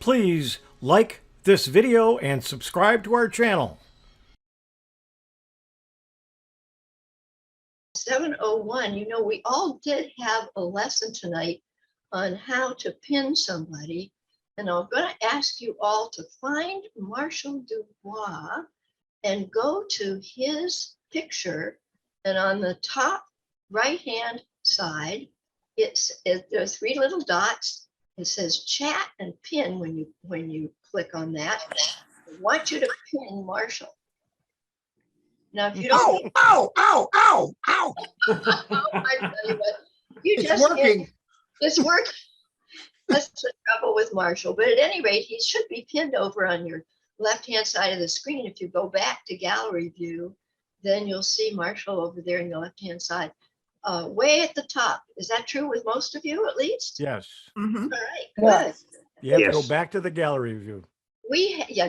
Please like this video and subscribe to our channel. 7:01, we all did have a lesson tonight on how to pin somebody. And I'm going to ask you all to find Marshall Dubois and go to his picture. And on the top right-hand side, there's three little dots. It says chat and pin when you click on that. I want you to pin Marshall. Now, if you don't, ow! I tell you what, It's working. It's working. That's the trouble with Marshall. But at any rate, he should be pinned over on your left-hand side of the screen. If you go back to gallery view, then you'll see Marshall over there in the left-hand side, way at the top. Is that true with most of you, at least? Yes. All right, good. You have to go back to the gallery view.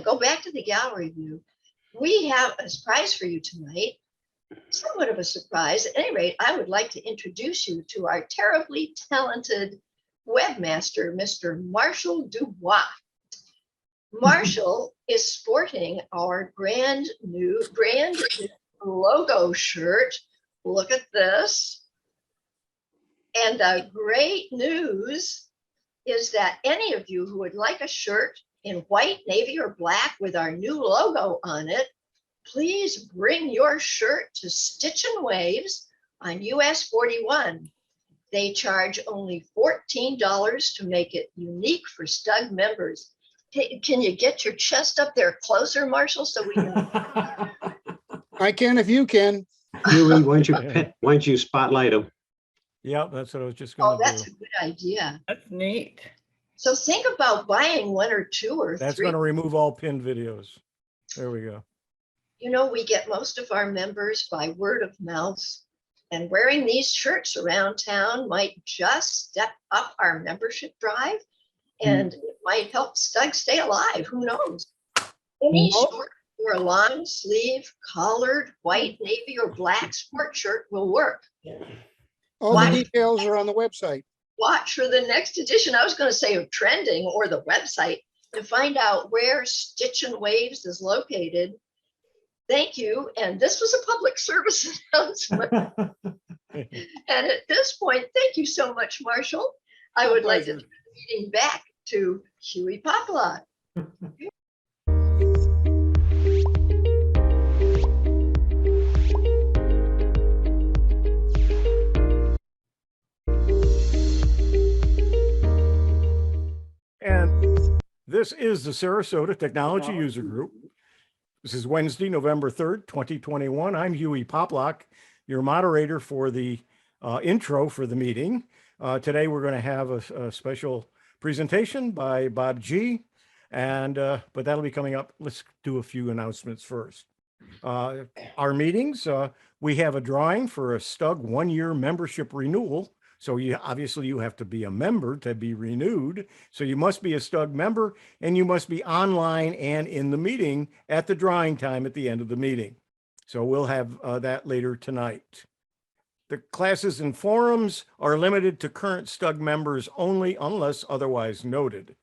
Go back to the gallery view. We have a surprise for you tonight. Somewhat of a surprise. At any rate, I would like to introduce you to our terribly talented webmaster, Mr. Marshall Dubois. Marshall is sporting our brand new logo shirt. Look at this. And the great news is that any of you who would like a shirt in white, navy, or black with our new logo on it, please bring your shirt to Stitch and Waves on US 41. They charge only $14 to make it unique for STUG members. Can you get your chest up there closer, Marshall, so we can? I can if you can. Huey, why don't you spotlight them? Yeah, that's what I was just going to do. That's a good idea. That's neat. So think about buying one or two or That's three. going to remove all pinned videos. There we go. We get most of our members by word of mouth, and wearing these shirts around town might just step up our membership drive, and it might help STUG stay alive. Who knows? Any short or long sleeve, collared, white, navy, or black sport shirt will work. All the details are on the website. Watch for the next edition. I was going to say of Trending or the website to find out where Stitch and Waves is located. Thank you. And this was a public service announcement. And at this point, thank you so much, Marshall. I would like to turn the meeting back to Huey Poplar. And this is the Sarasota Technology User Group. This is Wednesday, November 3rd, 2021. I'm Huey Poplock, your moderator for the intro for the meeting. Today, we're going to have a special presentation by Bob G. But that'll be coming up. Let's do a few announcements first. Our meetings, we have a drawing for a STUG one-year membership renewal. So obviously you have to be a member to be renewed. So you must be a STUG member, and you must be online and in the meeting at the drawing time at the end of the meeting. So we'll have that later tonight. The classes and forums are limited to current STUG members only unless otherwise noted.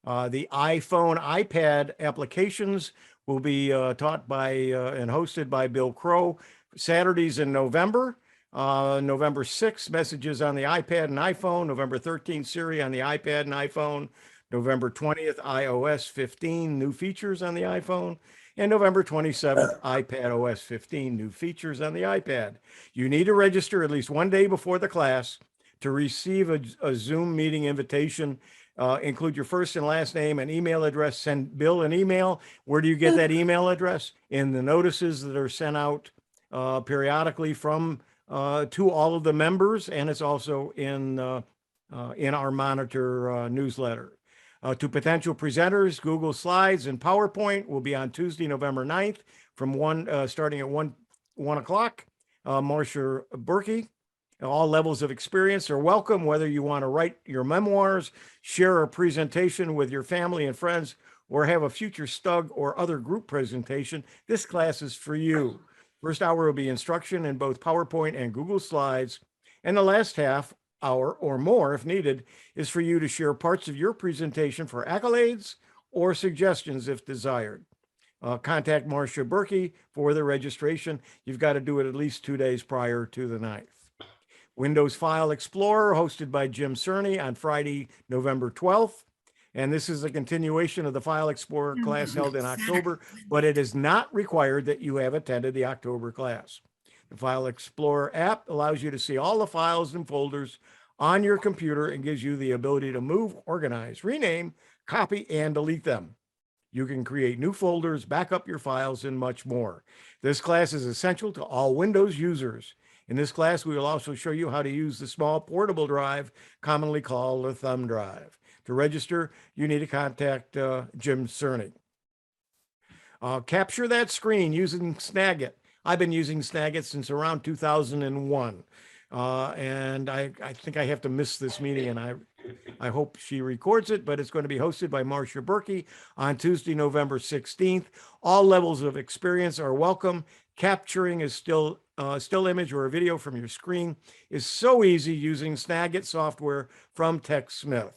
The iPhone, iPad applications will be taught by and hosted by Bill Crow Saturdays in November. November 6th, messages on the iPad and iPhone. November 13th, Siri on the iPad and iPhone. November 20th, iOS 15, new features on the iPhone. And November 27th, iPad OS 15, new features on the iPad. You need to register at least one day before the class to receive a Zoom meeting invitation. Include your first and last name and email address. Send Bill an email. Where do you get that email address? In the notices that are sent out periodically from to all of the members, and it's also in our Monitor newsletter. To potential presenters, Google Slides and PowerPoint will be on Tuesday, November 9th from starting at 1 o'clock. Marcia Berkey, all levels of experience are welcome, whether you want to write your memoirs, share a presentation with your family and friends, or have a future STUG or other group presentation. This class is for you. First hour will be instruction in both PowerPoint and Google Slides, and the last half hour or more if needed is for you to share parts of your presentation for accolades or suggestions if desired. Contact Marcia Berkey for the registration. You've got to do it at least 2 days prior to the 9th. Windows File Explorer, hosted by Jim Cerny on Friday, November 12th. And this is a continuation of the File Explorer class held in October, but it is not required that you have attended the October class. The File Explorer app allows you to see all the files and folders on your computer and gives you the ability to move, organize, rename, copy, and delete them. You can create new folders, back up your files, and much more. This class is essential to all Windows users. In this class, we will also show you how to use the small portable drive, commonly called a thumb drive. To register, you need to contact Jim Cerny. Capture that screen using Snagit. I've been using Snagit since around 2001. And I think I have to miss this meeting, and I hope she records it, but it's going to be hosted by Marcia Berkey on Tuesday, November 16th. All levels of experience are welcome. Capturing is still image or a video from your screen is so easy using Snagit software from TechSmith.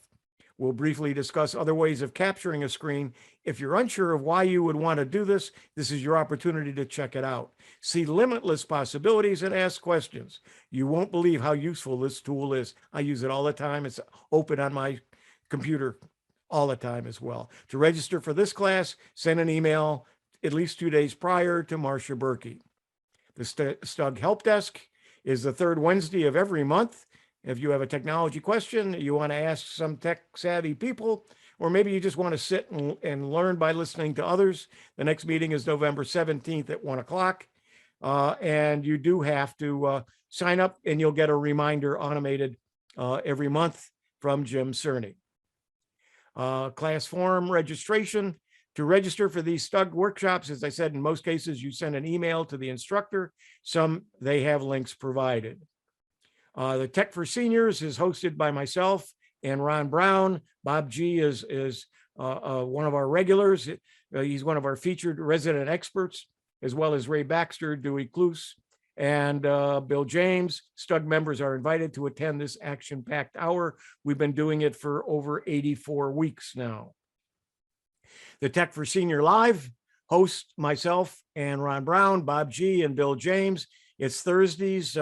We'll briefly discuss other ways of capturing a screen. If you're unsure of why you would want to do this, this is your opportunity to check it out. See limitless possibilities and ask questions. You won't believe how useful this tool is. I use it all the time. It's open on my computer all the time as well. To register for this class, send an email at least 2 days prior to Marcia Berkey. The STUG Help Desk is the third Wednesday of every month. If you have a technology question, you want to ask some tech-savvy people, or maybe you just want to sit and learn by listening to others, the next meeting is November 17th at 1 o'clock. And you do have to sign up, and you'll get a reminder automated every month from Jim Cerny. Class form registration. To register for these STUG workshops, as I said, in most cases, you send an email to the instructor. Some, they have links provided. The Tech for Seniors is hosted by myself and Ron Brown. Bob G is one of our regulars. He's one of our featured resident experts, as well as Ray Baxter, Dewey Cluse, and Bill James. STUG members are invited to attend this action-packed hour. We've been doing it for over 84 weeks now. The Tech for Senior Live host myself and Ron Brown, Bob G, and Bill James. It's Thursdays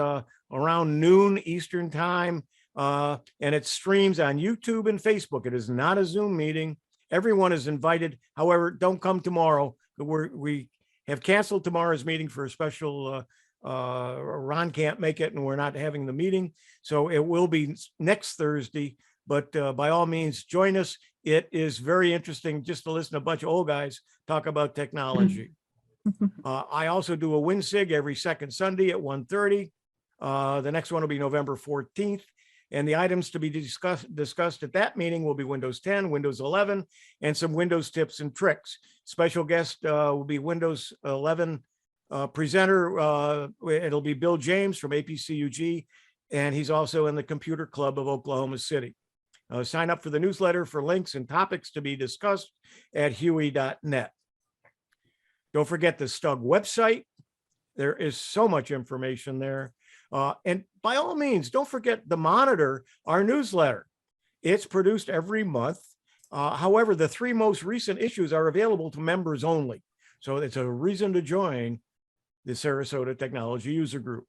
around noon Eastern time, and it streams on YouTube and Facebook. It is not a Zoom meeting. Everyone is invited. However, don't come tomorrow. We have canceled tomorrow's meeting for a special, Ron can't make it, and we're not having the meeting. So it will be next Thursday, but by all means, join us. It is very interesting just to listen to a bunch of old guys talk about technology. I also do a WinSig every second Sunday at 1:30. The next one will be November 14th. And the items to be discussed at that meeting will be Windows 10, Windows 11, and some Windows tips and tricks. Special guest will be Windows 11 presenter. It'll be Bill James from APCUG, and he's also in the Computer Club of Oklahoma City. Sign up for the newsletter for links and topics to be discussed at huey.net. Don't forget the STUG website. There is so much information there. And by all means, don't forget to monitor our newsletter. It's produced every month. However, the 3 most recent issues are available to members only. So it's a reason to join the Sarasota Technology User Group.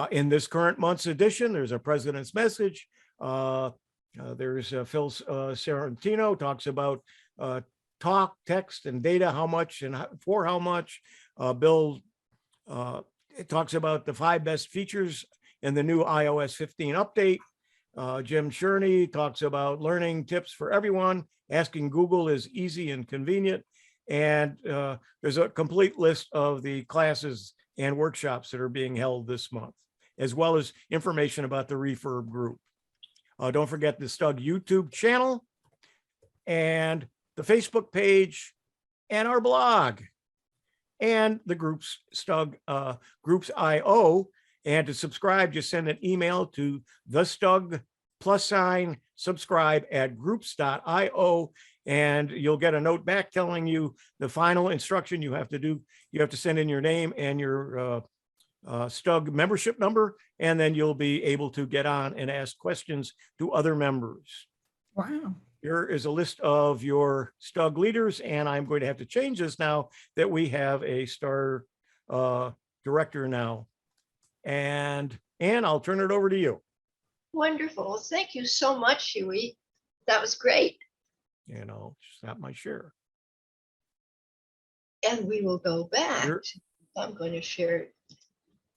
In this current month's edition, there's a president's message. There's Phil Sarantino talks about talk, text, and data, how much and for how much. Bill it talks about the 5 best features in the new iOS 15 update. Jim Cerny talks about learning tips for everyone. Asking Google is easy and convenient. And there's a complete list of the classes and workshops that are being held this month, as well as information about the Refurb group. Don't forget the STUG YouTube channel and the Facebook page and our blog and the groups STUG groups IO. And to subscribe, just send an email to the STUG +subscribe@groups.io, and you'll get a note back telling you the final instruction you have to do. You have to send in your name and your STUG membership number, and then you'll be able to get on and ask questions to other members. Wow. Here is a list of your STUG leaders, and I'm going to have to change this now that we have a STAR director now. And Ann, I'll turn it over to you. Wonderful. Thank you so much, Huey. That was great. You know, snap my share. And we will go back. Sure. I'm going to share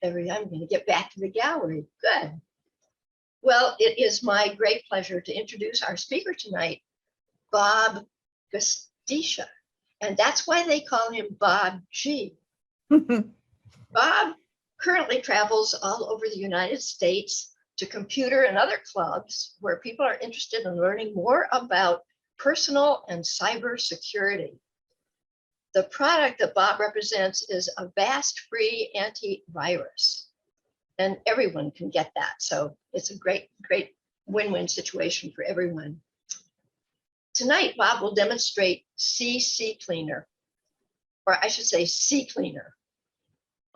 I'm going to get back to the gallery. Good. Well, it is my great pleasure to introduce our speaker tonight, Bob Gostichia. And that's why they call him Bob G. Bob currently travels all over the United States to computer and other clubs where people are interested in learning more about personal and cyber security. The product that Bob represents is a VAST-free antivirus, and everyone can get that. So it's a great, great win-win situation for everyone. Tonight, Bob will demonstrate cCleaner, or I should say cCleaner,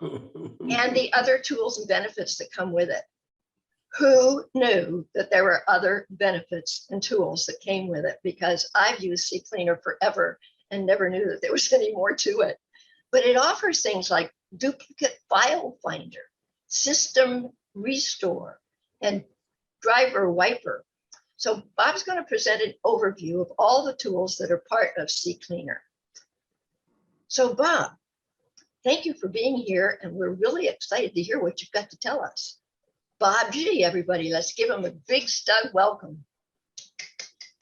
and the other tools and benefits that come with it. Who knew that there were other benefits and tools that came with it? Because I've used cCleaner forever and never knew that there was any more to it. But it offers things like duplicate file finder, system restore, and driver wiper. So Bob's going to present an overview of all the tools that are part of cCleaner. So Bob, thank you for being here, and we're really excited to hear what you've got to tell us. Bob G, everybody, let's give him a big STUG welcome.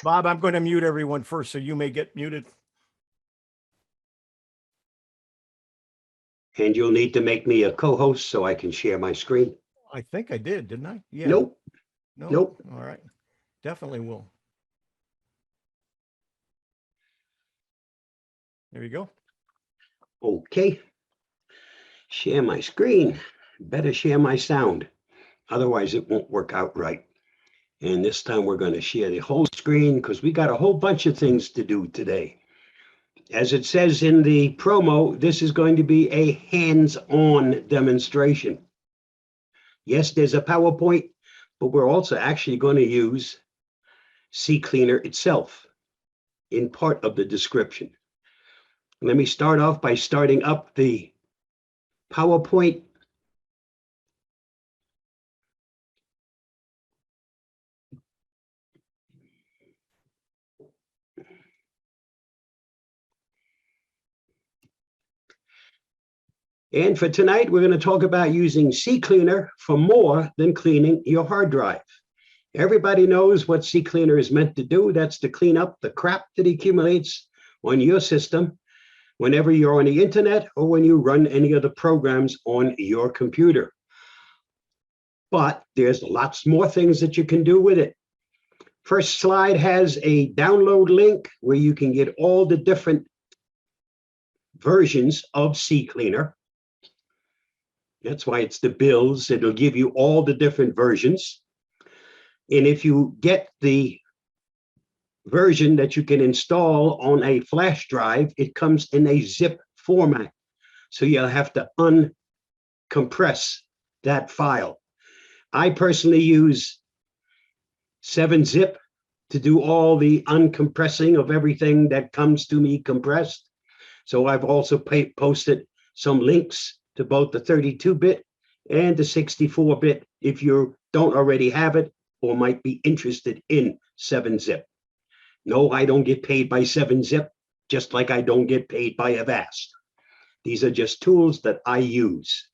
Bob, I'm going to mute everyone first, so you may get muted. And you'll need to make me a co-host so I can share my screen. I think I did, didn't I? Yeah. Nope. No. Nope. All right. Definitely will. There you go. Okay. Share my screen. Better share my sound. Otherwise, it won't work out right. And this time we're going to share the whole screen because we got a whole bunch of things to do today. As it says in the promo, this is going to be a hands-on demonstration. Yes, there's a PowerPoint, but we're also actually going to use cCleaner itself in part of the description. Let me start off by starting up the PowerPoint. And for tonight, we're going to talk about using cCleaner for more than cleaning your hard drive. Everybody knows what cCleaner is meant to do. That's to clean up the crap that accumulates on your system whenever you're on the internet or when you run any of the programs on your computer. But there's lots more things that you can do with it. First slide has a download link where you can get all the different versions of cCleaner. That's why it's the builds. It'll give you all the different versions. And if you get the version that you can install on a flash drive, it comes in a zip format. So you'll have to uncompress that file. I personally use 7-zip to do all the uncompressing of everything that comes to me compressed. So I've also posted some links to both the 32-bit and the 64-bit if you don't already have it or might be interested in 7-zip. No, I don't get paid by 7-zip, just like I don't get paid by Avast. These are just tools that I use.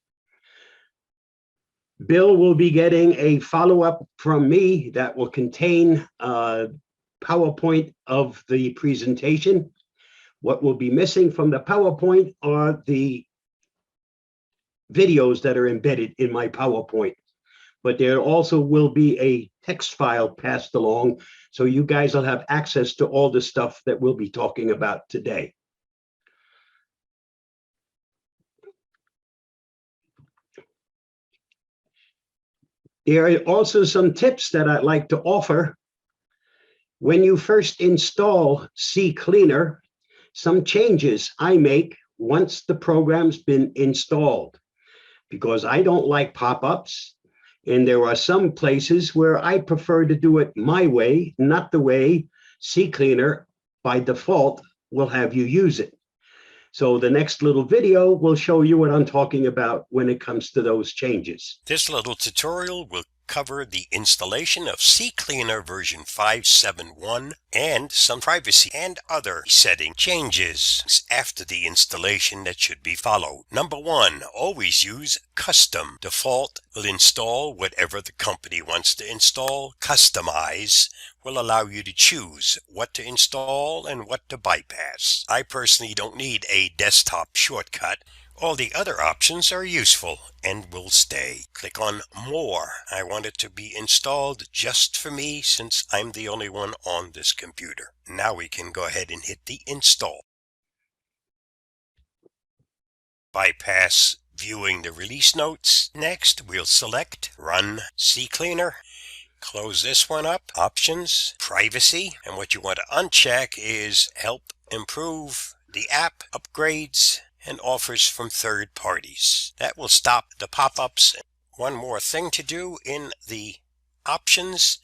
Bill will be getting a follow-up from me that will contain a PowerPoint of the presentation. What will be missing from the PowerPoint are the videos that are embedded in my PowerPoint. But there also will be a text file passed along, so you guys will have access to all the stuff that we'll be talking about today. There are also some tips that I'd like to offer. When you first install cCleaner, some changes I make once the program's been installed. because I don't like pop-ups. And there are some places where I prefer to do it my way, not the way cCleaner by default will have you use it. So the next little video will show you what I'm talking about when it comes to those changes. This little tutorial will cover the installation of cCleaner version 5.7.1 and some privacy and other setting changes after the installation that should be followed. Number 1, always use custom. Default will install whatever the company wants to install. Customize will allow you to choose what to install and what to bypass. I personally don't need a desktop shortcut. All the other options are useful and will stay. Click on More. I want it to be installed just for me since I'm the only one on this computer. Now we can go ahead and hit the install. Bypass viewing the release notes. Next, we'll select Run cCleaner. Close this one up. Options, Privacy, and what you want to uncheck is Help Improve the App, Upgrades, and offers from third parties. That will stop the pop-ups. One more thing to do in the options.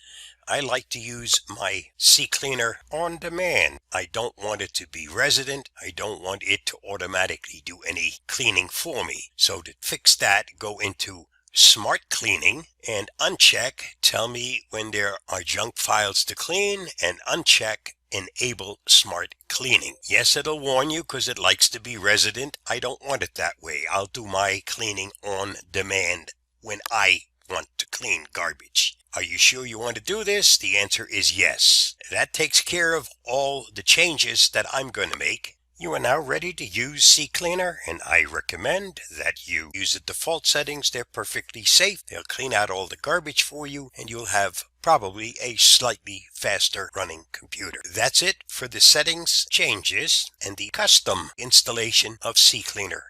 I like to use my cCleaner on demand. I don't want it to be resident. I don't want it to automatically do any cleaning for me. So to fix that, go into Smart Cleaning and uncheck Tell me when there are junk files to clean, and uncheck Enable Smart Cleaning. Yes, it'll warn you because it likes to be resident. I don't want it that way. I'll do my cleaning on demand when I want to clean garbage. Are you sure you want to do this? The answer is yes. That takes care of all the changes that I'm going to make. You are now ready to use cCleaner, and I recommend that you use the default settings. They're perfectly safe. They'll clean out all the garbage for you, and you'll have probably a slightly faster running computer. That's it for the settings changes and the custom installation of cCleaner.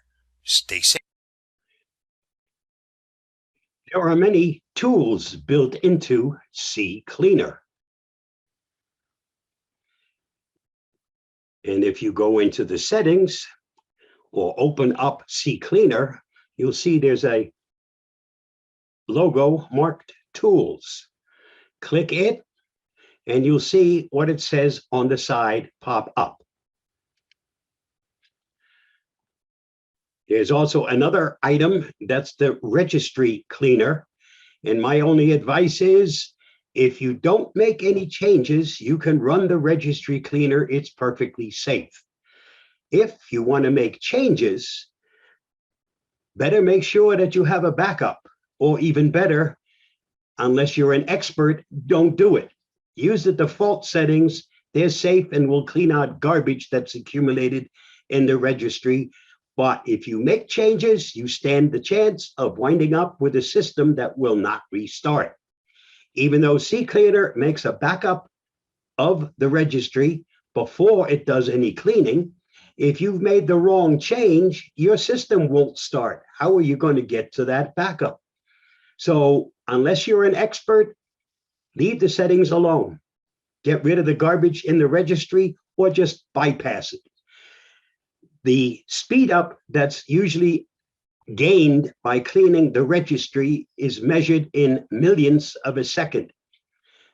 Stay safe. There are many tools built into cCleaner. And if you go into the settings or open up cCleaner, you'll see there's a logo marked Tools. Click it, and you'll see what it says on the side pop up. There's also another item, that's the registry cleaner. And my only advice is, if you don't make any changes, you can run the registry cleaner. It's perfectly safe. If you want to make changes, better make sure that you have a backup, or even better, unless you're an expert, don't do it. Use the default settings. They're safe and will clean out garbage that's accumulated in the registry. But if you make changes, you stand the chance of winding up with a system that will not restart. Even though cCleaner makes a backup of the registry before it does any cleaning, if you've made the wrong change, your system won't start. How are you going to get to that backup? So unless you're an expert, leave the settings alone. Get rid of the garbage in the registry or just bypass it. The speed up that's usually gained by cleaning the registry is measured in millionths of a second.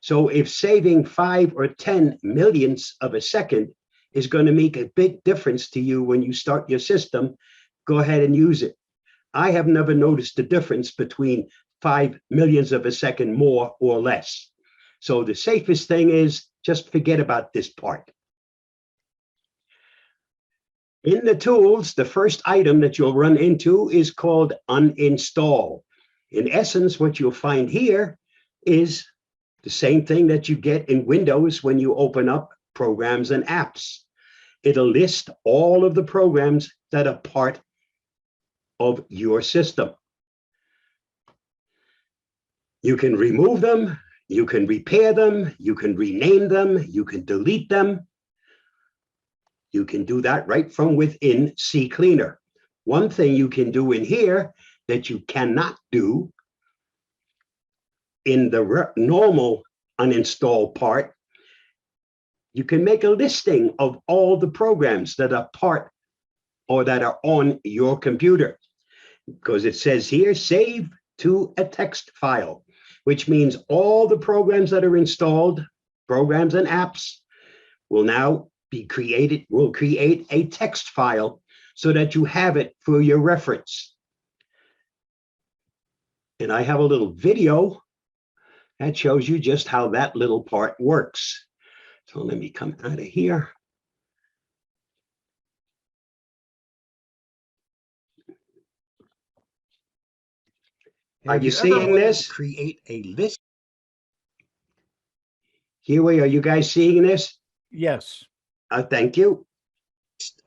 So if saving 5 or 10 millionths of a second is going to make a big difference to you when you start your system, go ahead and use it. I have never noticed the difference between 5 millionths of a second more or less. So the safest thing is just forget about this part. In the tools, the first item that you'll run into is called uninstall. In essence, what you'll find here is the same thing that you get in Windows when you open up programs and apps. It'll list all of the programs that are part of your system. You can remove them, you can repair them, you can rename them, you can delete them. You can do that right from within cCleaner. One thing you can do in here that you cannot do in the normal uninstall part, you can make a listing of all the programs that are part or that are on your computer. because it says here, save to a text file, which means all the programs that are installed, programs and apps, will now be created, will create a text file so that you have it for your reference. And I have a little video that shows you just how that little part works. So let me come out of here. Are you seeing this? Create a list Huey, are you guys seeing this? Yes. Thank you.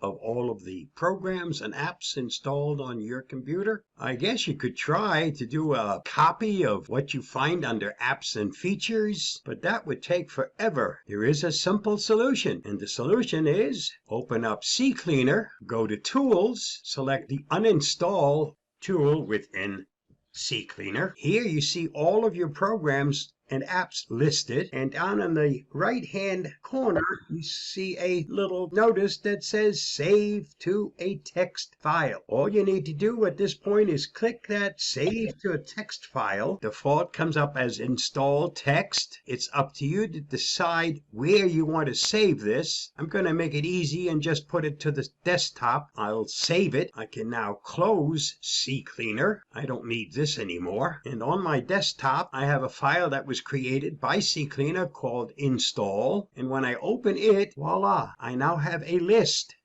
of all of the programs and apps installed on your computer. I guess you could try to do a copy of what you find under apps and features, but that would take forever. There is a simple solution, and the solution is open up cCleaner, go to Tools, select the Uninstall tool within cCleaner. Here you see all of your programs and apps listed, and down in the right hand corner you see a little notice that says save to a text file. All you need to do at this point is click that save to a text file. Default comes up as install text. It's up to you to decide where you want to save this. I'm going to make it easy and just put it to the desktop. I'll save it. I can now close cCleaner. I don't need this anymore. And on my desktop I have a file that was created by cCleaner called install, and when I open it, voila, I now have a list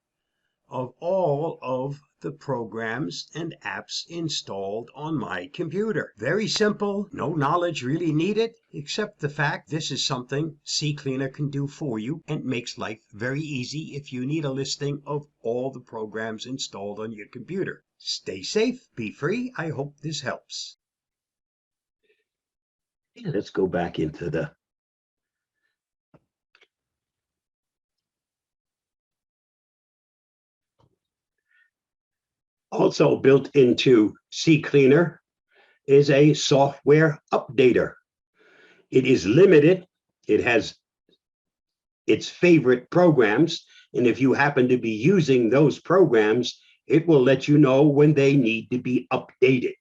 of all of the programs and apps installed on my computer. Very simple, no knowledge really needed, except the fact this is something cCleaner can do for you and makes life very easy if you need a listing of all the programs installed on your computer. Stay safe, be free. I hope this helps. Let's go back into the also built into cCleaner is a software updater. It is limited. It has its favorite programs, and if you happen to be using those programs, it will let you know when they need to be updated.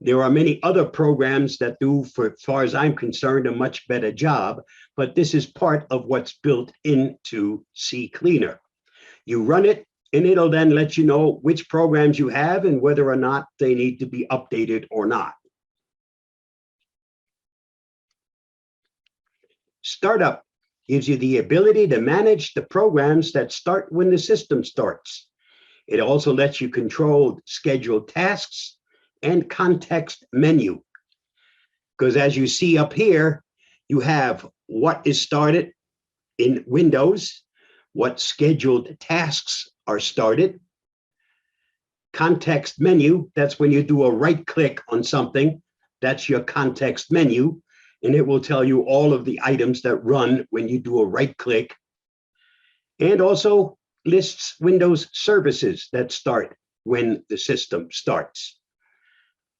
There are many other programs that do, for as far as I'm concerned, a much better job, but this is part of what's built into cCleaner. You run it, and it'll then let you know which programs you have and whether or not they need to be updated or not. Startup gives you the ability to manage the programs that start when the system starts. It also lets you control scheduled tasks and context menu. Because as you see up here, you have what is started in Windows, what scheduled tasks are started. Context menu, that's when you do a right click on something, that's your context menu, and it will tell you all of the items that run when you do a right click. And also lists Windows services that start when the system starts.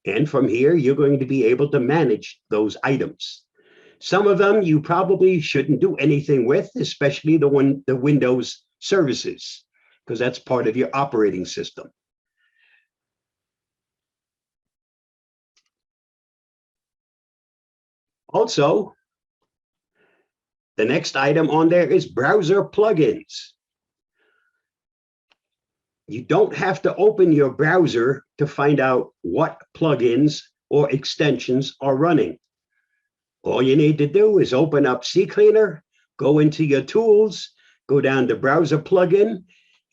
And from here, you're going to be able to manage those items. Some of them you probably shouldn't do anything with, especially the Windows services, because that's part of your operating system. Also, the next item on there is browser plugins. You don't have to open your browser to find out what plugins or extensions are running. All you need to do is open up cCleaner, go into your tools, go down to browser plugin,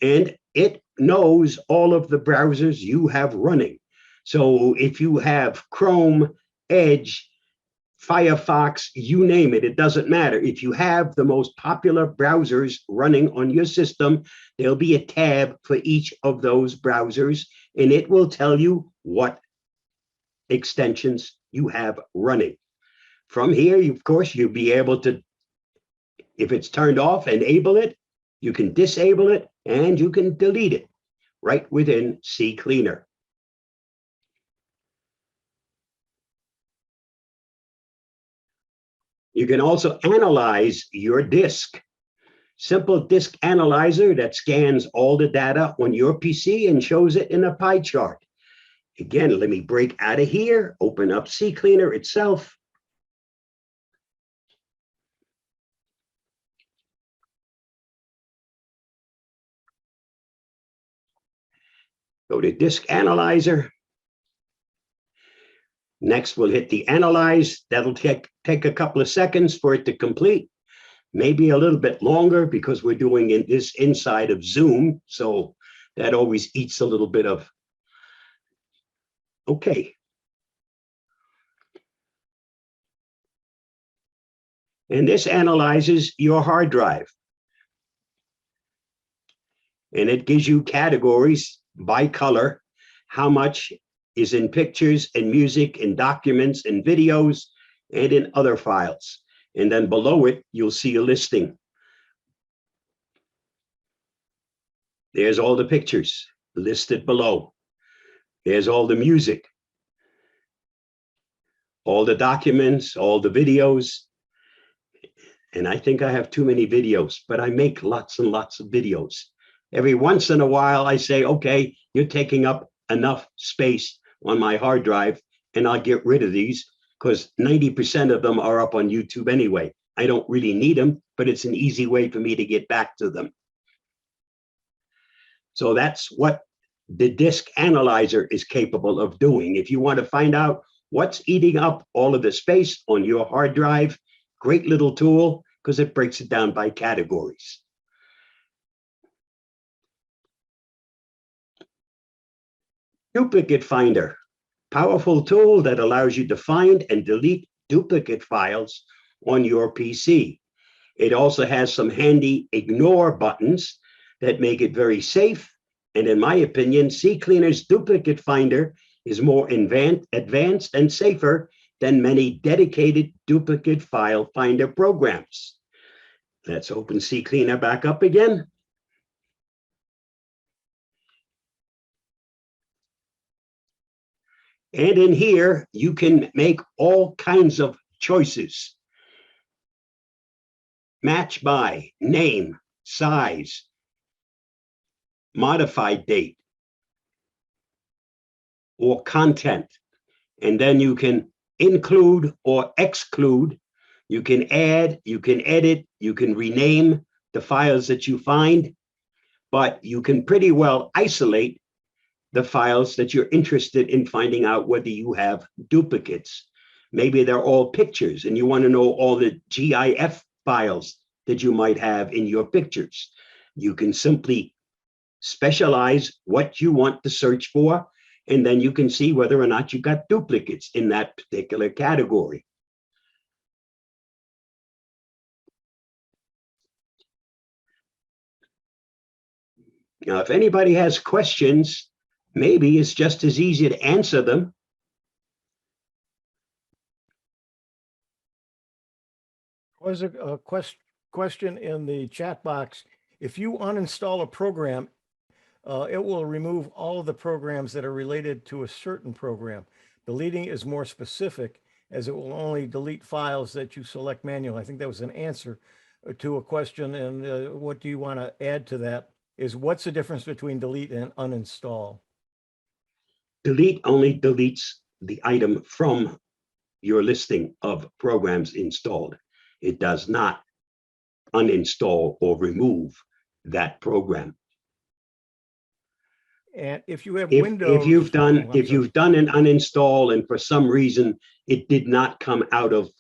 and it knows all of the browsers you have running. So if you have Chrome, Edge, Firefox, you name it, it doesn't matter. If you have the most popular browsers running on your system, there'll be a tab for each of those browsers, and it will tell you what extensions you have running. From here, of course, you'll be able to, if it's turned off, enable it, you can disable it, and you can delete it right within cCleaner. You can also analyze your disk. Simple disk analyzer that scans all the data on your PC and shows it in a pie chart. Again, let me break out of here, open up cCleaner itself. Go to Disk Analyzer. Next, we'll hit the Analyze. That'll take a couple of seconds for it to complete. Maybe a little bit longer because we're doing this inside of Zoom. So that always eats a little bit of. Okay. And this analyzes your hard drive. And it gives you categories by color, how much is in pictures and music and documents and videos and in other files. And then below it, you'll see a listing. There's all the pictures listed below. There's all the music, all the documents, all the videos. And I think I have too many videos, but I make lots and lots of videos. Every once in a while, I say, okay, you're taking up enough space on my hard drive, and I'll get rid of these because 90% of them are up on YouTube anyway. I don't really need them, but it's an easy way for me to get back to them. So that's what the Disk Analyzer is capable of doing. If you want to find out what's eating up all of the space on your hard drive, great little tool because it breaks it down by categories. Duplicate Finder, powerful tool that allows you to find and delete duplicate files on your PC. It also has some handy ignore buttons that make it very safe. And in my opinion, cCleaner's Duplicate Finder is more advanced and safer than many dedicated duplicate file finder programs. Let's open cCleaner back up again. And in here, you can make all kinds of choices. Match by name, size, modified date, or content. And then you can include or exclude. You can add, you can edit, you can rename the files that you find, but you can pretty well isolate the files that you're interested in finding out whether you have duplicates. Maybe they're all pictures and you want to know all the GIF files that you might have in your pictures. You can simply specialize what you want to search for, and then you can see whether or not you got duplicates in that particular category. Now, if anybody has questions, maybe it's just as easy to answer them. Was a question in the chat box. If you uninstall a program, it will remove all of the programs that are related to a certain program. Deleting is more specific, as it will only delete files that you select manually. I think that was an answer to a question. And what do you want to add to that? Is what's the difference between delete and uninstall? Delete only deletes the item from your listing of programs installed. It does not uninstall or remove that program. And if you have If Windows, you've done an uninstall and for some reason it did not come out of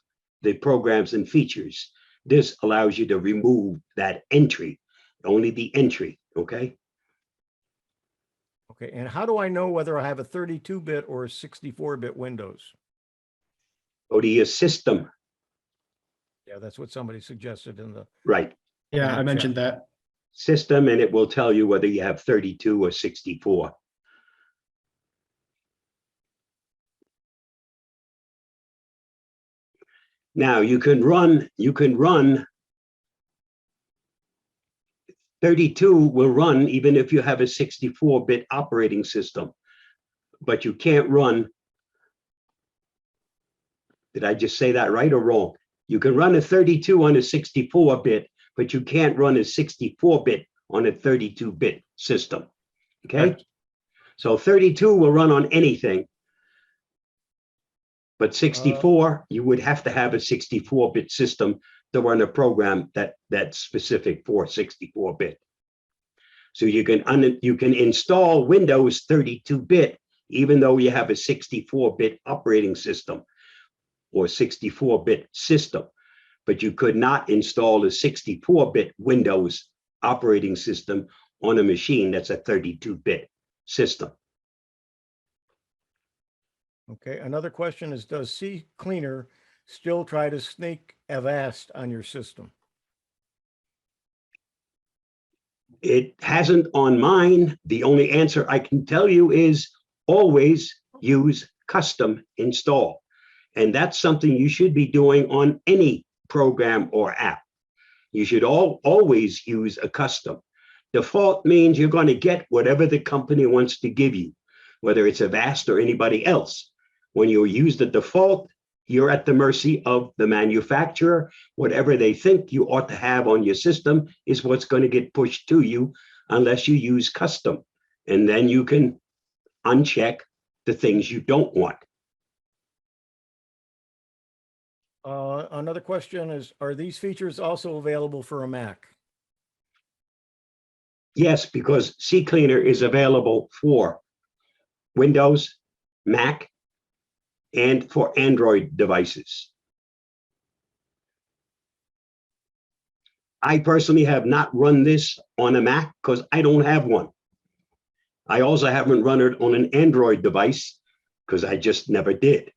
the programs and features, this allows you to remove that entry, only the entry, okay? Okay, and how do I know whether I have a 32-bit or a 64-bit Windows? Go to your system. Yeah, that's what somebody suggested in the Right. Yeah, I mentioned that. System, and it will tell you whether you have 32 or 64. Now you can run 32 will run even if you have a 64-bit operating system, but you can't run. Did I just say that right or wrong? You can run a 32 on a 64-bit, but you can't run a 64-bit on a 32-bit system. Okay. So 32 will run on anything. But 64, you would have to have a 64-bit system to run a program that's specific for 64-bit. So you can install Windows 32-bit even though you have a 64-bit operating system or 64-bit system, but you could not install a 64-bit Windows operating system on a machine that's a 32-bit system. Okay, another question is, does cCleaner still try to sneak Avast on your system? It hasn't on mine. The only answer I can tell you is always use custom install. And that's something you should be doing on any program or app. You should always use a custom. Default means you're going to get whatever the company wants to give you, whether it's Avast or anybody else. When you use the default, you're at the mercy of the manufacturer. Whatever they think you ought to have on your system is what's going to get pushed to you unless you use custom. And then you can uncheck the things you don't want. Another question is, are these features also available for a Mac? Yes, because cCleaner is available for Windows, Mac, and for Android devices. I personally have not run this on a Mac because I don't have one. I also haven't run it on an Android device because I just never did.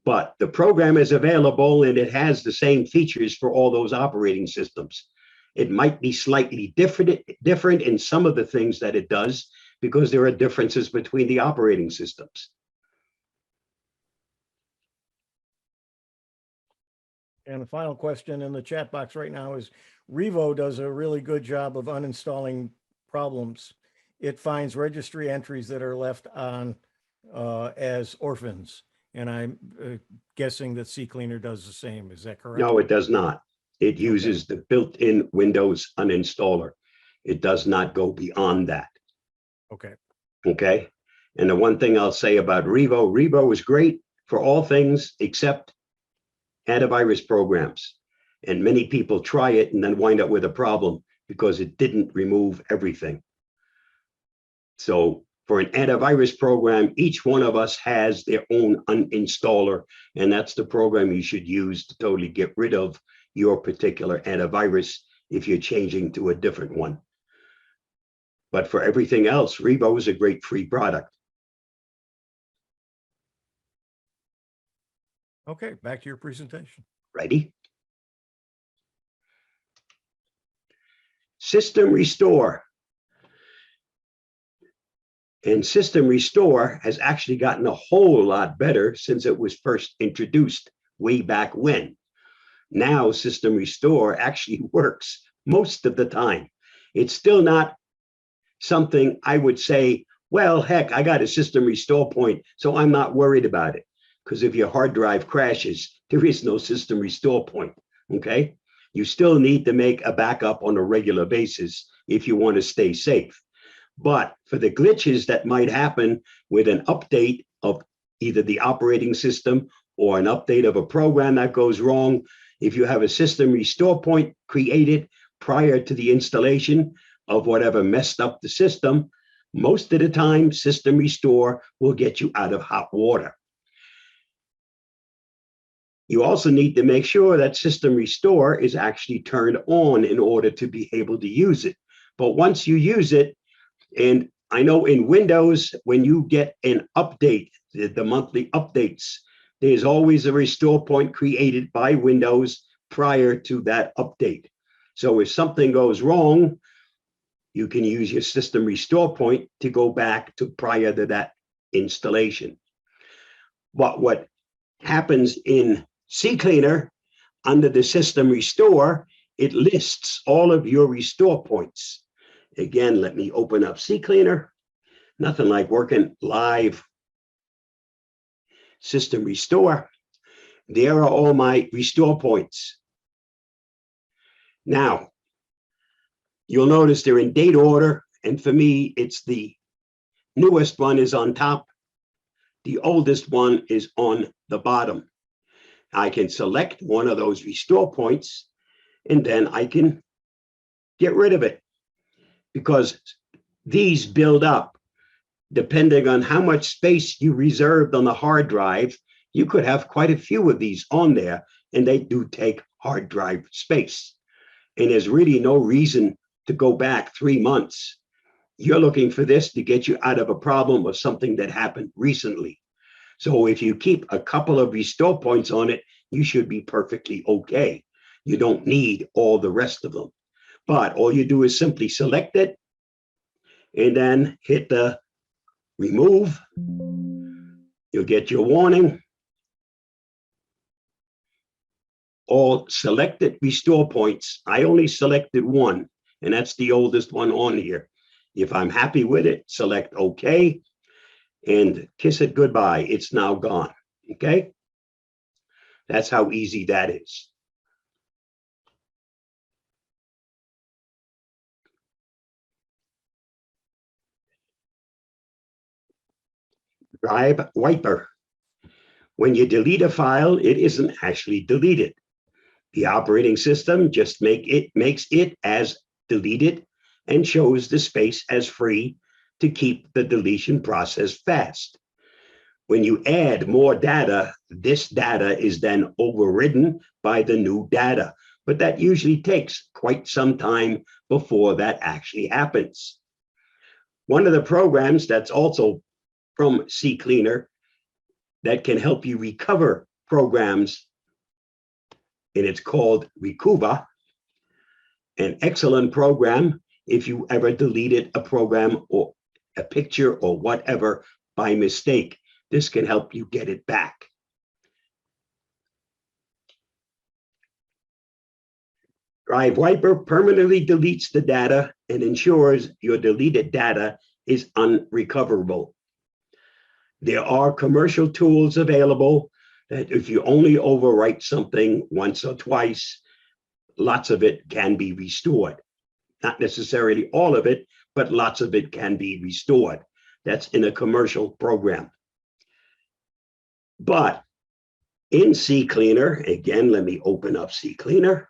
But the program is available and it has the same features for all those operating systems. It might be slightly different in some of the things that it does because there are differences between the operating systems. And the final question in the chat box right now is, Revo does a really good job of uninstalling problems. It finds registry entries that are left on as orphans. And I'm guessing that cCleaner does the same. Is that correct? No, it does not. It uses the built-in Windows uninstaller. It does not go beyond that. Okay. Okay. And the one thing I'll say about Revo is great for all things except antivirus programs. And many people try it and then wind up with a problem because it didn't remove everything. So for an antivirus program, each one of us has their own uninstaller, and that's the program you should use to totally get rid of your particular antivirus if you're changing to a different one. But for everything else, Revo is a great free product. Okay, back to your presentation. Ready? System Restore. And System Restore has actually gotten a whole lot better since it was first introduced way back when. Now System Restore actually works most of the time. It's still not something I would say, well, heck, I got a System Restore point, so I'm not worried about it. Because if your hard drive crashes, there is no System Restore point, okay? You still need to make a backup on a regular basis if you want to stay safe. But for the glitches that might happen with an update of either the operating system or an update of a program that goes wrong, if you have a System Restore point created prior to the installation of whatever messed up the system, most of the time, System Restore will get you out of hot water. You also need to make sure that System Restore is actually turned on in order to be able to use it. But once you use it, and I know in Windows, when you get an update, the monthly updates, there's always a restore point created by Windows prior to that update. So if something goes wrong, you can use your System Restore point to go back to prior to that installation. But what happens in cCleaner under the System Restore, it lists all of your restore points. Again, let me open up cCleaner. Nothing like working live. System Restore. There are all my restore points. Now, you'll notice they're in date order. And for me, it's the newest one is on top. The oldest one is on the bottom. I can select one of those restore points, and then I can get rid of it, because these build up. Depending on how much space you reserved on the hard drive, you could have quite a few of these on there, and they do take hard drive space. And there's really no reason to go back 3 months. You're looking for this to get you out of a problem or something that happened recently. So if you keep a couple of restore points on it, you should be perfectly okay. You don't need all the rest of them. But all you do is simply select it and then hit the remove. You'll get your warning. All selected restore points. I only selected one, and that's the oldest one on here. If I'm happy with it, select OK and kiss it goodbye. It's now gone. Okay? That's how easy that is. Drive wiper. When you delete a file, it isn't actually deleted. The operating system just makes it as deleted and shows the space as free to keep the deletion process fast. When you add more data, this data is then overridden by the new data, but that usually takes quite some time before that actually happens. One of the programs that's also from cCleaner that can help you recover programs, and it's called Recuva, an excellent program if you ever deleted a program or a picture or whatever by mistake. This can help you get it back. Drive wiper permanently deletes the data and ensures your deleted data is unrecoverable. There are commercial tools available that if you only overwrite something once or twice, lots of it can be restored. Not necessarily all of it, but lots of it can be restored. That's in a commercial program. But in cCleaner, again, let me open up cCleaner.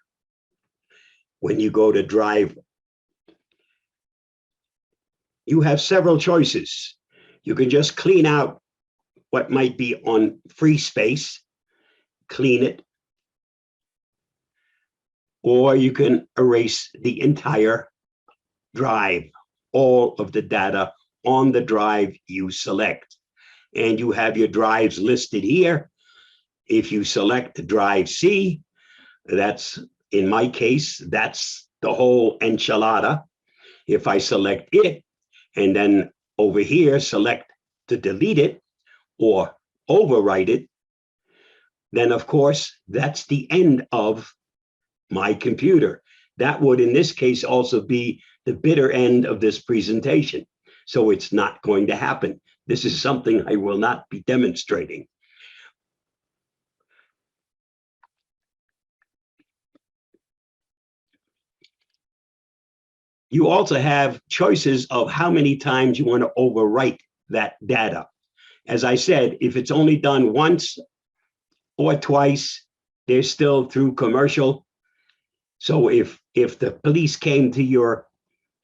When you go to drive, you have several choices. You can just clean out what might be on free space, clean it, or you can erase the entire drive, all of the data on the drive you select. And you have your drives listed here. If you select drive C, that's, in my case, that's the whole enchilada. If I select it, and then over here, select to delete it or overwrite it, then of course, that's the end of my computer. That would, in this case, also be the bitter end of this presentation. So it's not going to happen. This is something I will not be demonstrating. You also have choices of how many times you want to overwrite that data. As I said, if it's only done once or twice, they're still through commercial. So if the police came to your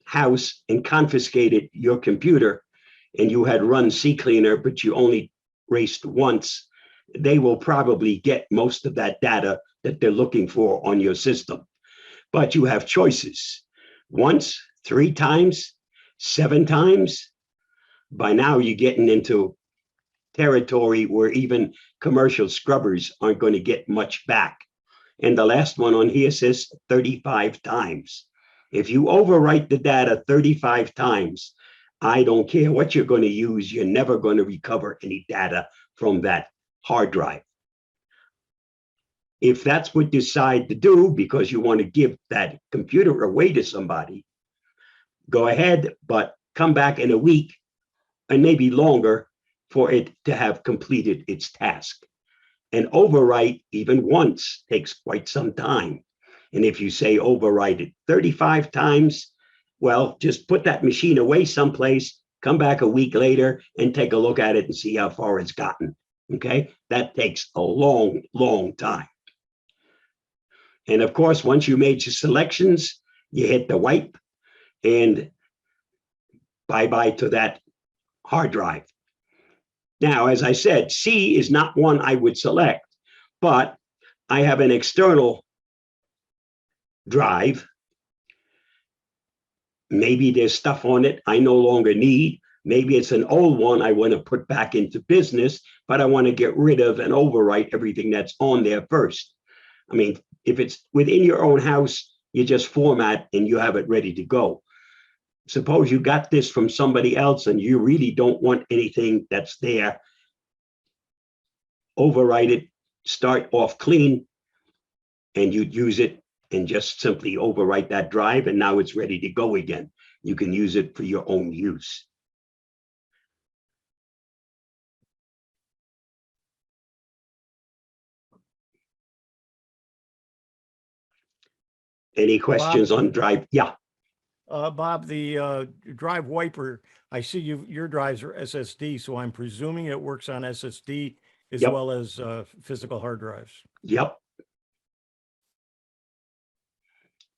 house and confiscated your computer and you had run cCleaner, but you only erased once, they will probably get most of that data that they're looking for on your system. But you have choices. Once, 3 times, 7 times. By now you're getting into territory where even commercial scrubbers aren't going to get much back. And the last one on here says 35 times. If you overwrite the data 35 times, I don't care what you're going to use, you're never going to recover any data from that hard drive. If that's what you decide to do because you want to give that computer away to somebody, go ahead, but come back in a week and maybe longer for it to have completed its task. And overwrite even once takes quite some time. And if you say overwrite it 35 times, well, just put that machine away someplace, come back a week later and take a look at it and see how far it's gotten. Okay, that takes a long, long time. And of course, once you made your selections, you hit the wipe and bye-bye to that hard drive. Now, as I said, C is not one I would select, but I have an external drive. Maybe there's stuff on it I no longer need. Maybe it's an old one I want to put back into business, but I want to get rid of and overwrite everything that's on there first. I mean, if it's within your own house, you just format and you have it ready to go. Suppose you got this from somebody else and you really don't want anything that's there. Overwrite it, start off clean, and you'd use it and just simply overwrite that drive, and now it's ready to go again. You can use it for your own use. Any questions on drive? Yeah. Bob, the drive wiper, I see your drives are SSD, so I'm presuming it works on SSD as Yep. well as physical hard drives. Yep.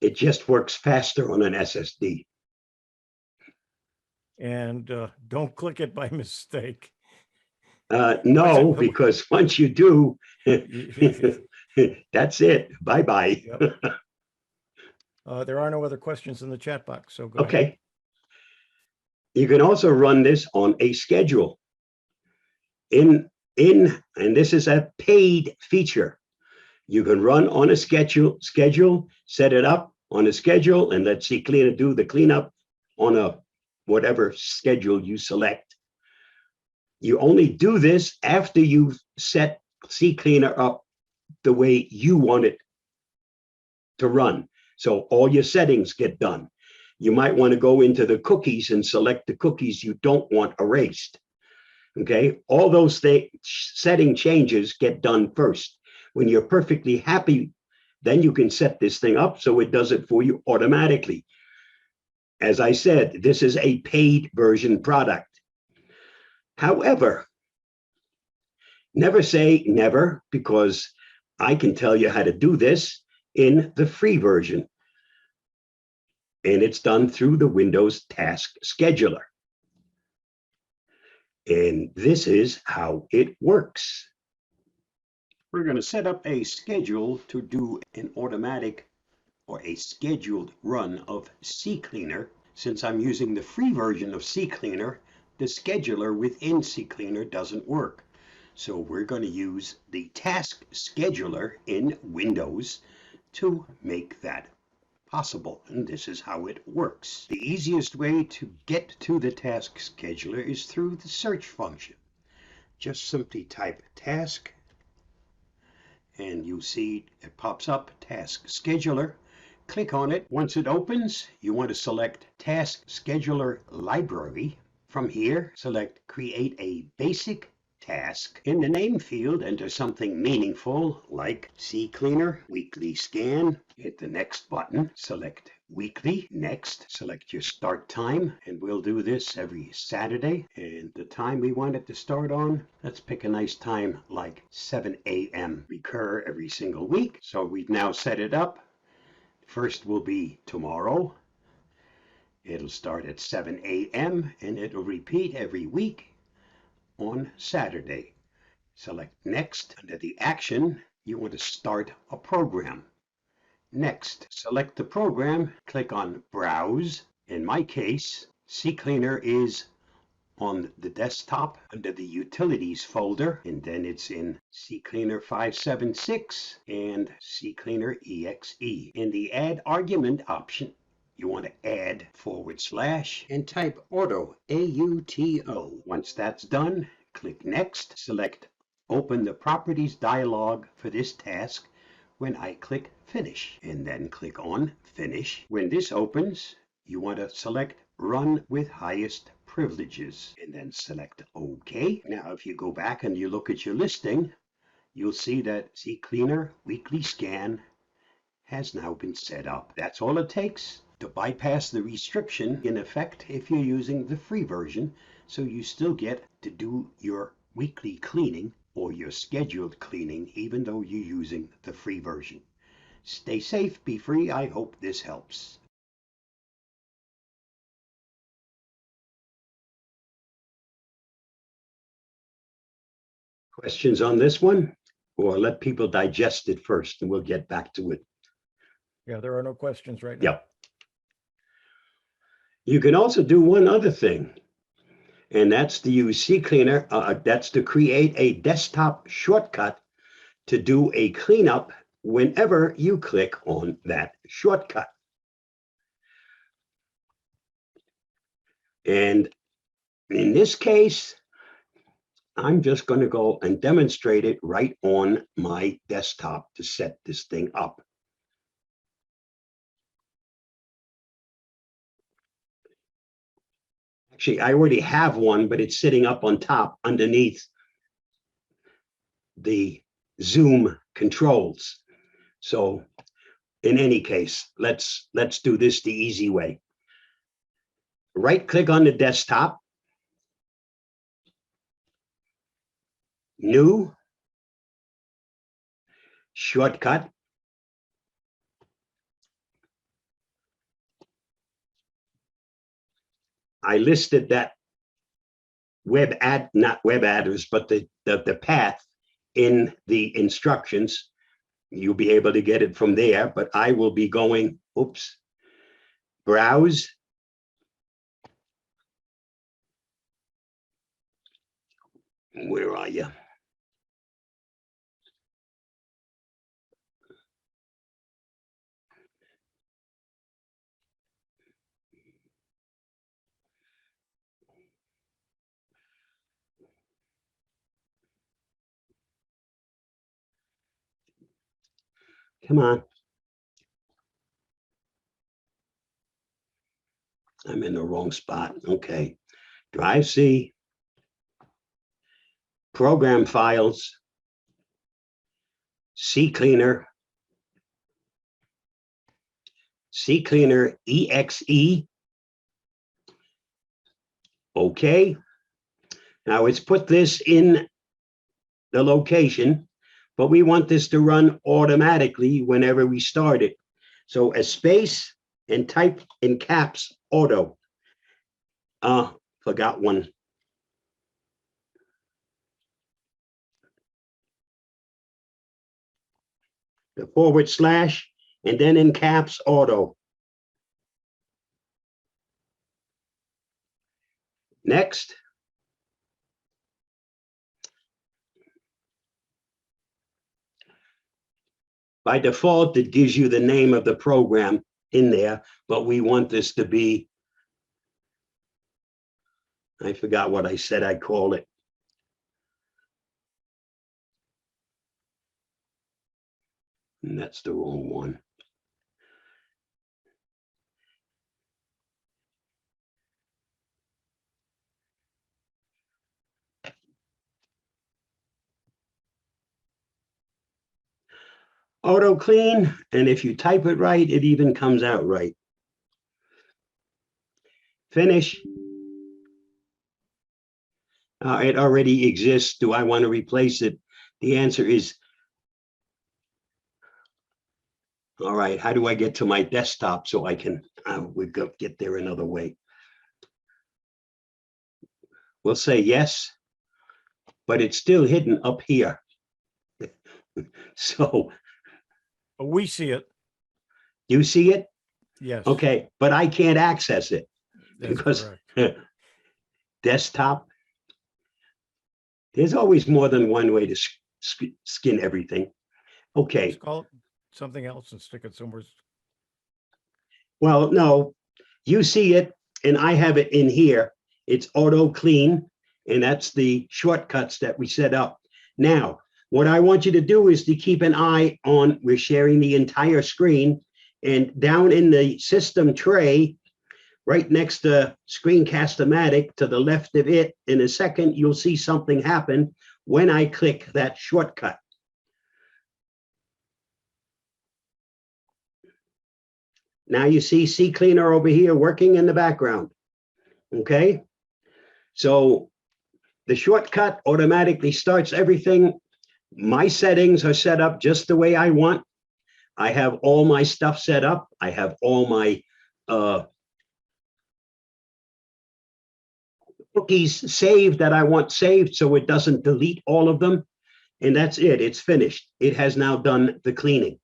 It just works faster on an SSD. And don't click it by mistake. No, because once you do, that's it. Bye-bye. Yep. There are no other questions in the chat box, so go ahead. Okay. You can also run this on a schedule. And this is a paid feature. You can run on a schedule, set it up on a schedule, and let cCleaner do the cleanup on a whatever schedule you select. You only do this after you've set cCleaner up the way you want it to run. So all your settings get done. You might want to go into the cookies and select the cookies you don't want erased. Okay, all those setting changes get done first. When you're perfectly happy, then you can set this thing up so it does it for you automatically. As I said, this is a paid version product. However, never say never, because I can tell you how to do this in the free version. And it's done through the Windows Task Scheduler. And this is how it works. We're going to set up a schedule to do an automatic or a scheduled run of cCleaner. Since I'm using the free version of cCleaner, the scheduler within cCleaner doesn't work. So we're going to use the task scheduler in Windows to make that possible. And this is how it works. The easiest way to get to the task scheduler is through the search function. Just simply type task, and you see it pops up, task scheduler. Click on it. Once it opens, you want to select task scheduler library. From here, select create a basic task. In the name field, enter something meaningful like cCleaner weekly scan. Hit the next button, select weekly. Next, select your start time, and we'll do this every Saturday. And the time we want it to start on, let's pick a nice time like 7 a.m. Recur every single week. So we've now set it up. First will be tomorrow. It'll start at 7 a.m. and it'll repeat every week on Saturday. Select next. Under the action, you want to start a program. Next, select the program, click on Browse. In my case, cCleaner is on the desktop under the Utilities folder, and then it's in cCleaner 576 and cCleaner EXE. In the Add Argument option, you want to add / and type auto, AUTO. Once that's done, click Next. Select Open the Properties dialog for this task when I click Finish, and then click on Finish. When this opens, you want to select Run with Highest Privileges, and then select OK. Now, if you go back and you look at your listing, you'll see that cCleaner Weekly Scan has now been set up. That's all it takes. to bypass the restriction in effect if you're using the free version, so you still get to do your weekly cleaning or your scheduled cleaning, even though you're using the free version. Stay safe, be free. I hope this helps. Questions on this one? Or let people digest it first and we'll get back to it. Yeah, there are no questions right now. Yep. You can also do one other thing, and that's to use cCleaner. That's to create a desktop shortcut to do a cleanup whenever you click on that shortcut. And in this case, I'm just going to go and demonstrate it right on my desktop to set this thing up. Actually, I already have one, but it's sitting up on top underneath the Zoom controls. So in any case, let's do this the easy way. Right click on the desktop, new, shortcut. I listed that not web address, but the path in the instructions. You'll be able to get it from there, but I will be going, oops, browse. Where are you? Come on. I'm in the wrong spot. Okay. Drive C, program files, cCleaner, cCleaner exe. Okay. Now it's put this in the location, but we want this to run automatically whenever we start it. So a space and type in caps auto. Forgot one. The / and then in caps auto. Next. By default, it gives you the name of the program in there, but we want this to be, I forgot what I said I'd call it. And that's the wrong one. Auto clean, and if you type it right, it even comes out right. Finish. It already exists. Do I want to replace it? The answer is, all right, how do I get to my desktop so I can we go get there another way? We'll say yes, but it's still hidden up here. So We see it. you see it? Yes. Okay, but I can't access it That's because correct. desktop. There's always more than one way to skin everything. Okay. Just call it something else and stick it somewhere. Well, no, you see it and I have it in here. It's auto clean, and that's the shortcuts that we set up. Now, what I want you to do is to keep an eye on, we're sharing the entire screen, and down in the system tray, right next to Screencast-O-Matic, to the left of it, in a second, you'll see something happen when I click that shortcut. Now you see cCleaner over here working in the background. Okay, so the shortcut automatically starts everything. My settings are set up just the way I want. I have all my stuff set up. I have all my cookies saved that I want saved, so it doesn't delete all of them. And that's it. It's finished. It has now done the cleaning.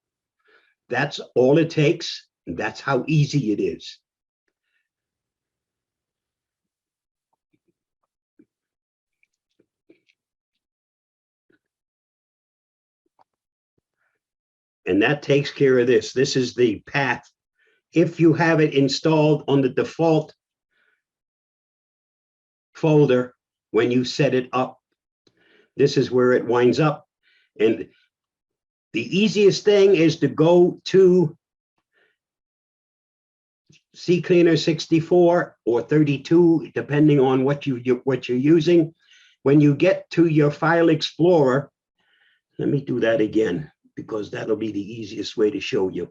That's all it takes. That's how easy it is. And that takes care of this. This is the path. If you have it installed on the default folder, when you set it up, this is where it winds up. And the easiest thing is to go to cCleaner 64 or 32, depending on what you're using. When you get to your file explorer, let me do that again, because that'll be the easiest way to show you.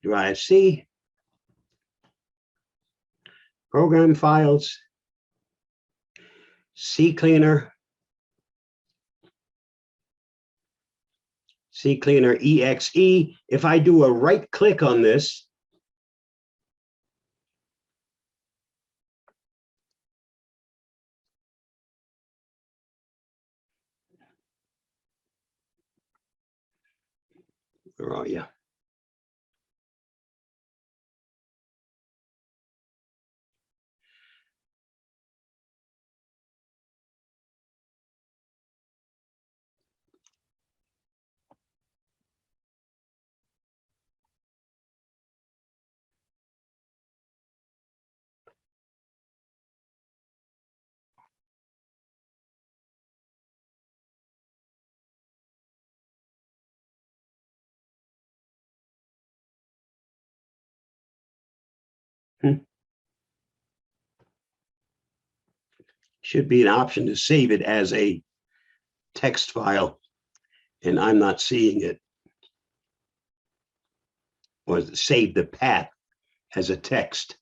Drive C, program files, cCleaner, cCleaner EXE. If I do a right click on this, where are you? Should be an option to save it as a text file, and I'm not seeing it. Or save the path as a text.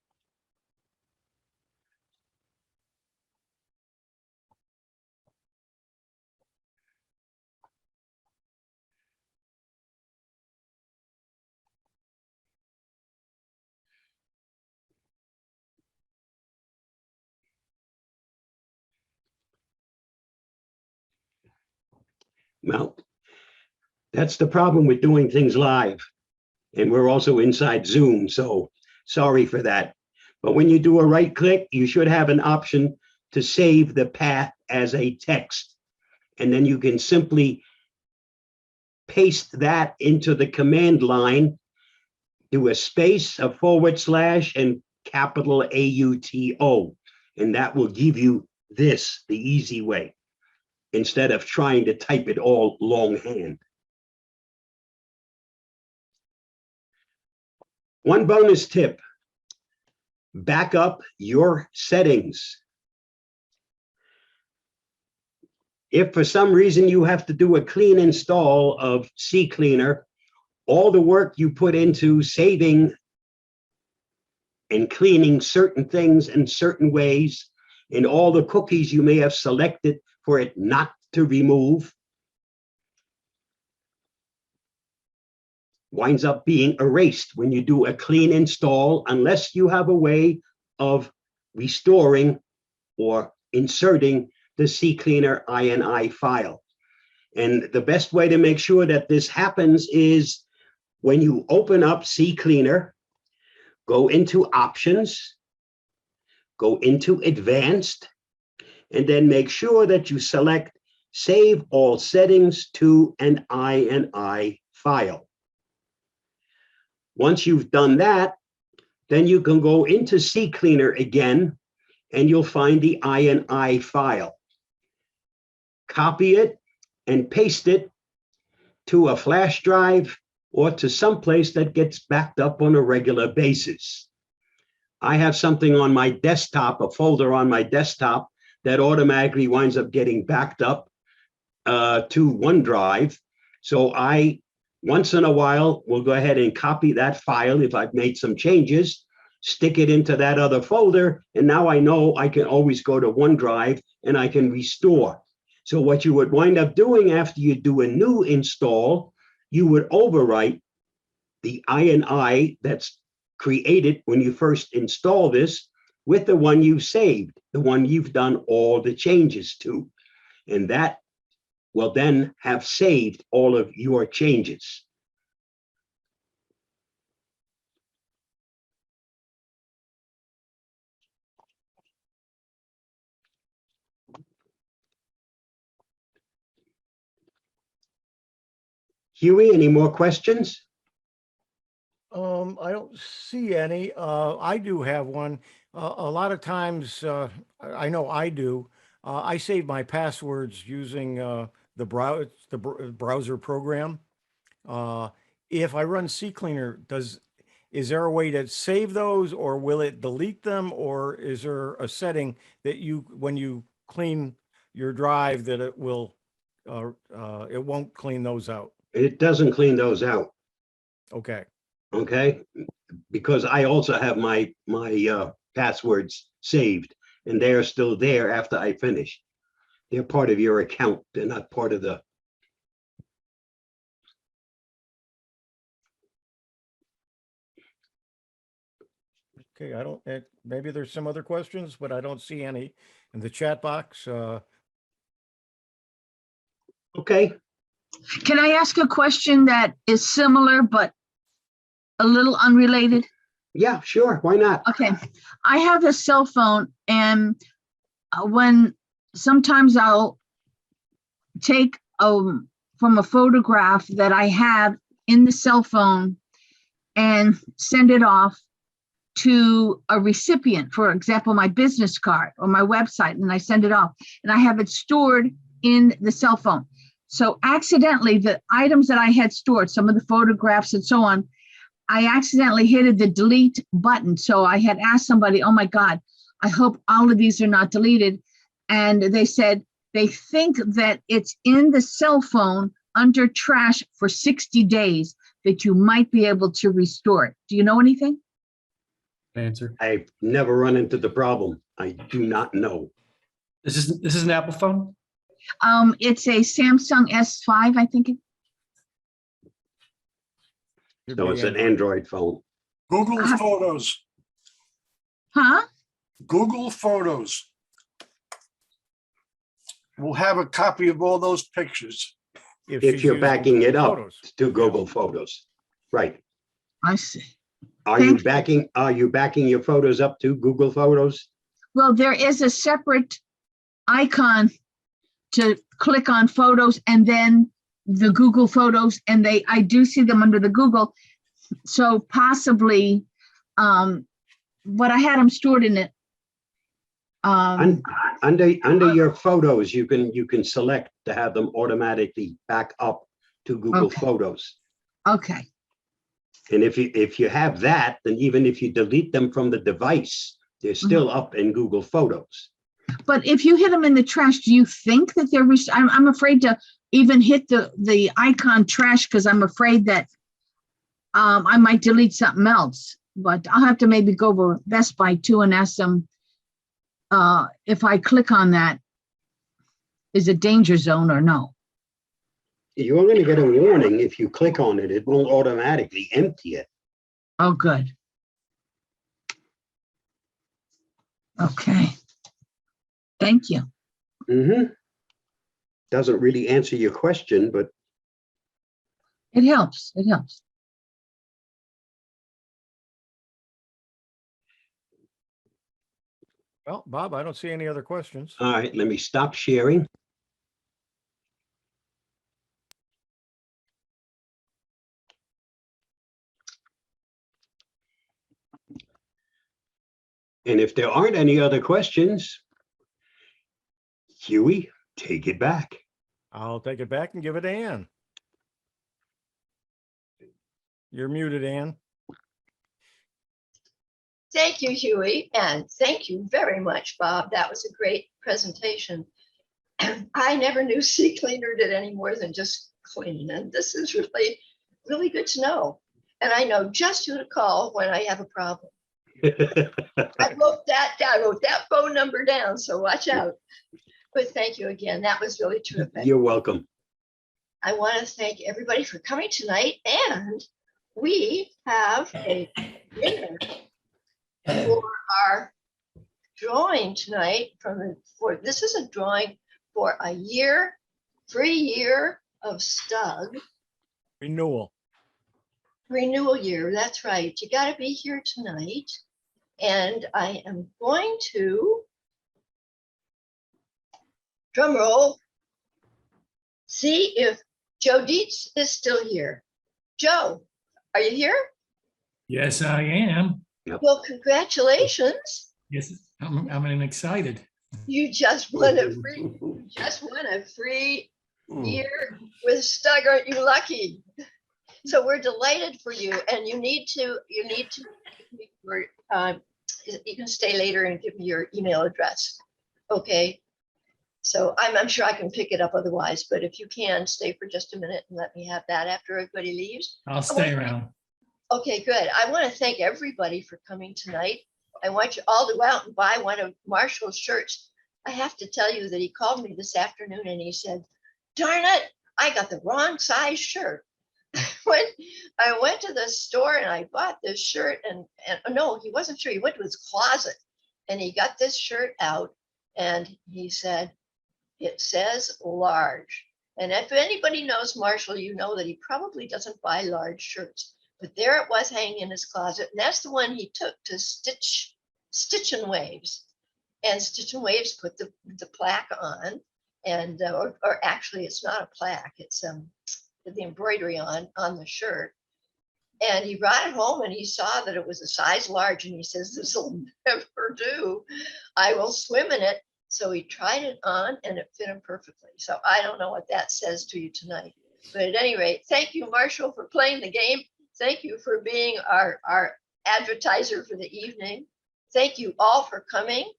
Well, that's the problem with doing things live. And we're also inside Zoom, so sorry for that. But when you do a right click, you should have an option to save the path as a text. And then you can simply paste that into the command line, do a space, a /, and capital AUTO. And that will give you this the easy way, instead of trying to type it all longhand. One bonus tip, back up your settings. If for some reason you have to do a clean install of cCleaner, all the work you put into saving and cleaning certain things in certain ways, and all the cookies you may have selected for it not to remove, winds up being erased when you do a clean install, unless you have a way of restoring or inserting the cCleaner INI file. And the best way to make sure that this happens is when you open up cCleaner, go into Options, go into Advanced, and then make sure that you select Save All Settings to an INI file. Once you've done that, then you can go into cCleaner again, and you'll find the INI file. Copy it and paste it to a flash drive or to someplace that gets backed up on a regular basis. I have something on my desktop, a folder on my desktop, that automatically winds up getting backed up to OneDrive. So I, once in a while, will go ahead and copy that file if I've made some changes, stick it into that other folder, and now I know I can always go to OneDrive and I can restore. So what you would wind up doing after you do a new install, you would overwrite the INI that's created when you first install this with the one you've saved, the one you've done all the changes to. And that will then have saved all of your changes. Huey, any more questions? I don't see any. I do have one. A lot of times, I know I do. I save my passwords using the browser program. If I run cCleaner, is there a way to save those, or will it delete them, or is there a setting that when you clean your drive, that it won't clean those out? It doesn't clean those out. Okay. Okay, because I also have my passwords saved, and they are still there after I finish. They're part of your account. They're not part of the. Okay, I don't, maybe there's some other questions, but I don't see any in the chat box. Okay, Can I ask a question that is similar but a little unrelated? yeah, sure. Why not? Okay, I have a cell phone, and when sometimes I'll take from a photograph that I have in the cell phone and send it off to a recipient, for example, my business card or my website, and I send it off, and I have it stored in the cell phone. So accidentally, the items that I had stored, some of the photographs and so on, I accidentally hit the delete button. So I had asked somebody, oh my God, I hope all of these are not deleted. And they said they think that it's in the cell phone under trash for 60 days that you might be able to restore it. Do you know anything? Answer. I've never run into the problem. I do not know. This is an Apple phone? It's a Samsung S5, I think. So it's an Android phone. Google Photos, Huh? Google Photos. We'll have a copy of all those pictures. If she's you're using backing it Google up Photos. to Google Photos, right? I see. Are you Thank you. backing your photos up to Google Photos? Well, there is a separate icon to click on photos and then the Google Photos, and I do see them under the Google. So possibly, but I had them stored in it. Under your photos, you can select to have them automatically back up to Google Okay. Photos. Okay. And if you have that, then even if you delete them from the device, they're still up in Google Photos. But if you hit them in the trash, do you think that they're? I'm afraid to even hit the icon trash because I'm afraid that I might delete something else. But I'll have to maybe go over Best Buy too and ask them if I click on that, is it danger zone or no? You're going to get a warning if you click on it. It won't automatically empty it. Oh, good. Okay. Thank you. Doesn't really answer your question, but It helps. It helps. Well, Bob, I don't see any other questions. all right, let me stop sharing. And if there aren't any other questions, Huey, take it back. I'll take it back and give it to Ann. You're muted, Ann. Thank you, Huey, and thank you very much, Bob. That was a great presentation. I never knew cCleaner did any more than just clean, and this is really, really good to know. And I know just who to call when I have a problem. I wrote that down, I wrote that phone number down, so watch out. But thank you again. That was really terrific. You're welcome. I want to thank everybody for coming tonight, and we have a winner for our drawing tonight this is a drawing for a free year of STUG Renewal. renewal year. That's right. You got to be here tonight. And I am going to drum roll, see if Joe Dietz is still here. Joe, are you here? Yes, I am. Well, congratulations. Yes, I'm excited. You just won a free year with STUG. Aren't you lucky? So we're delighted for you, and you need to you can stay later and give me your email address. Okay. So I'm sure I can pick it up otherwise, but if you can stay for just a minute and let me have that after everybody leaves. I'll stay around. Okay, good. I want to thank everybody for coming tonight. I want you all to go out and buy one of Marshall's shirts. I have to tell you that he called me this afternoon and he said, darn it, I got the wrong size shirt. When I went to the store and I bought this shirt and no, he wasn't sure. He went to his closet and he got this shirt out and he said, it says large. And if anybody knows Marshall, you know that he probably doesn't buy large shirts. But there it was hanging in his closet. And that's the one he took to Stitch and Waves. And Stitch and Waves put the plaque on. And or actually, it's not a plaque. It's the embroidery on the shirt. And he brought it home and he saw that it was a size large. And he says, this will never do. I will swim in it. So he tried it on and it fit him perfectly. So I don't know what that says to you tonight. But at any rate, thank you, Marshall, for playing the game. Thank you for being our advertiser for the evening. Thank you all for coming.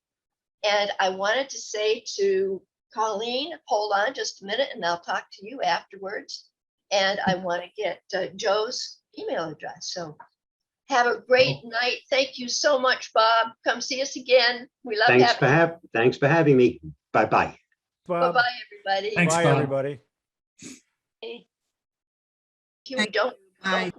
And I wanted to say to Colleen, hold on just a minute and I'll talk to you afterwards. And I want to get Joe's email address. So have a great night. Thank you so much, Bob. Come see us again. We love Thanks for having me. Bye-bye. Bob. Bye-bye, everybody. Thanks, Bye, Bob. everybody. Okay. We don't. Bye.